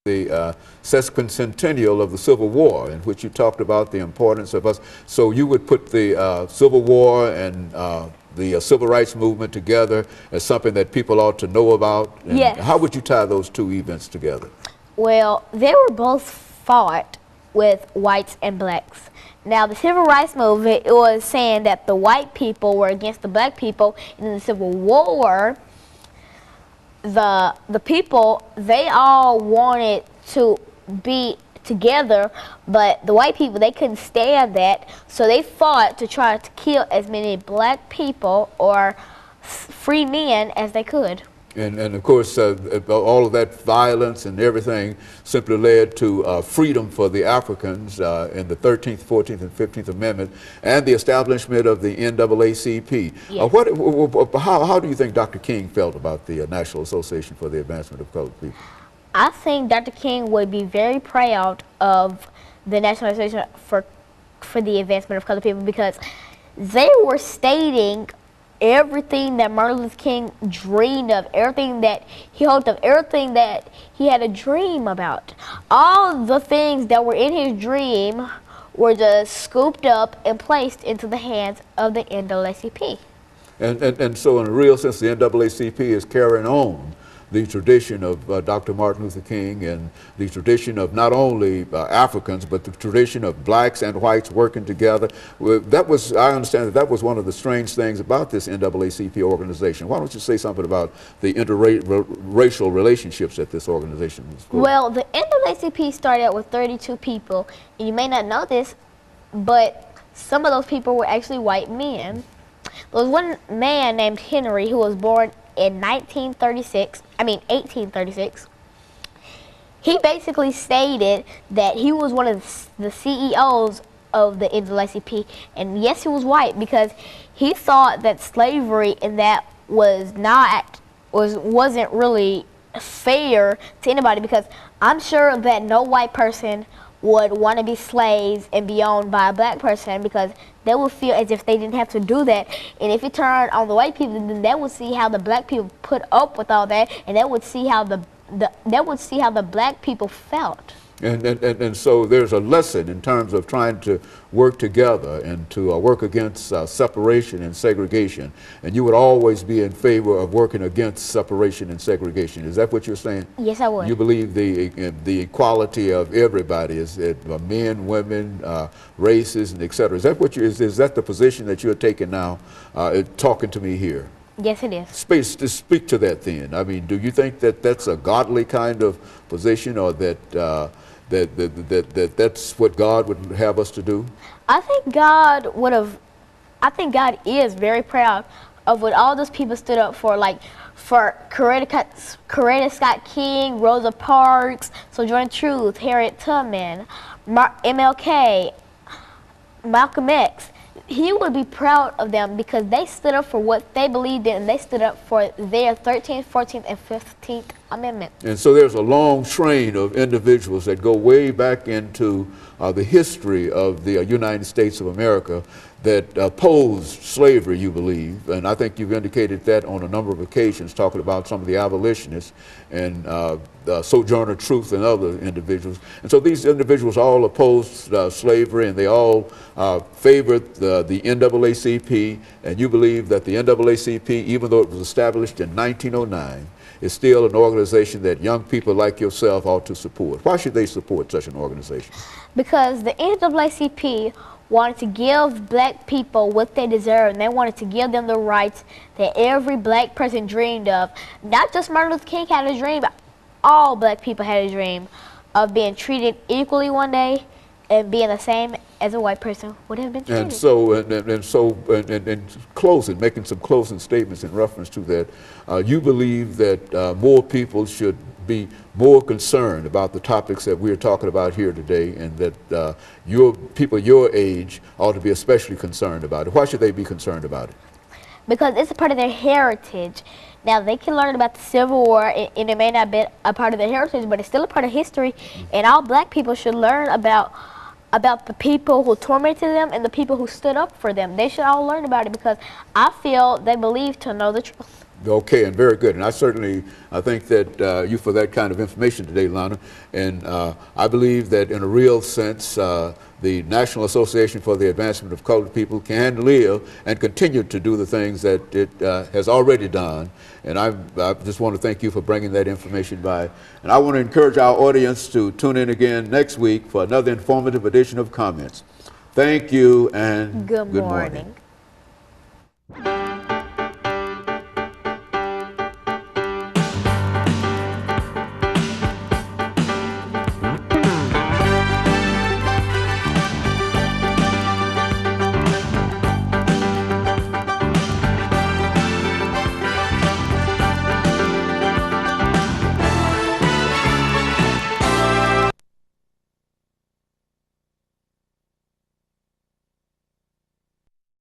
the sesquicentennial of the Civil War, in which you talked about the importance of us. So you would put the Civil War and the civil rights movement together as something that people ought to know about? And yes. How would you tie those two events together? Well, they were both fought with whites and blacks. Now, the civil rights movement, it was saying that the white people were against the black people, and in the Civil War, the people, they all wanted to be together, but the white people, they couldn't stand that, so they fought to try to kill as many black people or free men as they could. And of course, all of that violence and everything simply led to freedom for the Africans in the 13th, 14th, and 15th Amendment, and the establishment of the NAACP. Yes. How do you think Dr. King felt about the National Association for the Advancement of Colored People? I think Dr. King would be very proud of the National Association for the Advancement of Colored People, because they were stating everything that Martin Luther King dreamed of, everything that he hoped of, everything that he had a dream about. All the things that were in his dream were just scooped up and placed into the hands of the NAACP. And so in a real sense, the NAACP is carrying on the tradition of Dr. Martin Luther King, and the tradition of not only Africans, but the tradition of blacks and whites working together. That was, I understand that was one of the strange things about this NAACP organization. Why don't you say something about the interracial relationships that this organization is for? Well, the NAACP started out with 32 people, and you may not know this, but some of those people were actually white men. There was one man named Henry who was born in 1836. He basically stated that he was one of the CEOs of the NAACP, and yes, he was white, because he thought that slavery and that wasn't really fair to anybody, because I'm sure that no white person would want to be slaves and be owned by a black person, because they would feel as if they didn't have to do that. And if you turn on the white people, then they would see how the black people put up with all that, and they would see how the black people felt. And so there's a lesson in terms of trying to work together and to work against separation and segregation. And you would always be in favor of working against separation and segregation. Is that what you're saying? Yes, I would. You believe the equality of everybody, is men, women, races, and et cetera. Is that what is that the position that you're taking now, talking to me here? Yes, it is. Speak to that then. I mean, do you think that that's a godly kind of position, or that that's what God would have us to do? I think God is very proud of what all those people stood up for, like for Coretta Scott King, Rosa Parks, Sojourner Truth, Harriet Tubman, MLK, Malcolm X. He would be proud of them because they stood up for what they believed in, and they stood up for their 13th, 14th, and 15th Amendment. And so there's a long train of individuals that go way back into the history of the United States of America that opposed slavery, you believe, and I think you've indicated that on a number of occasions, talking about some of the abolitionists and Sojourner Truth and other individuals. And so these individuals all opposed slavery, and they all favored the NAACP, and you believe that the NAACP, even though it was established in 1909, is still an organization that young people like yourself ought to support. Why should they support such an organization? Because the NAACP wanted to give black people what they deserve, and they wanted to give them the rights that every black person dreamed of. Not just Martin Luther King had a dream, but all black people had a dream of being treated equally one day and being the same as a white person would have been treated. And so, closing, making some closing statements in reference to that, you believe that more people should be more concerned about the topics that we're talking about here today, and that people your age ought to be especially concerned about it. Why should they be concerned about it? Because it's a part of their heritage. Now, they can learn about the Civil War, and it may not be a part of their heritage, but it's still a part of history, and all black people should learn about the people who tormented them and the people who stood up for them. They should all learn about it, because I feel they believe to know the truth. Okay, and very good. And I certainly thank that you for that kind of information today, Lana. And I believe that in a real sense, the National Association for the Advancement of Colored People can live and continue to do the things that it has already done. And I just want to thank you for bringing that information by. And I want to encourage our audience to tune in again next week for another informative edition of Comments. Thank you and Good good morning. morning.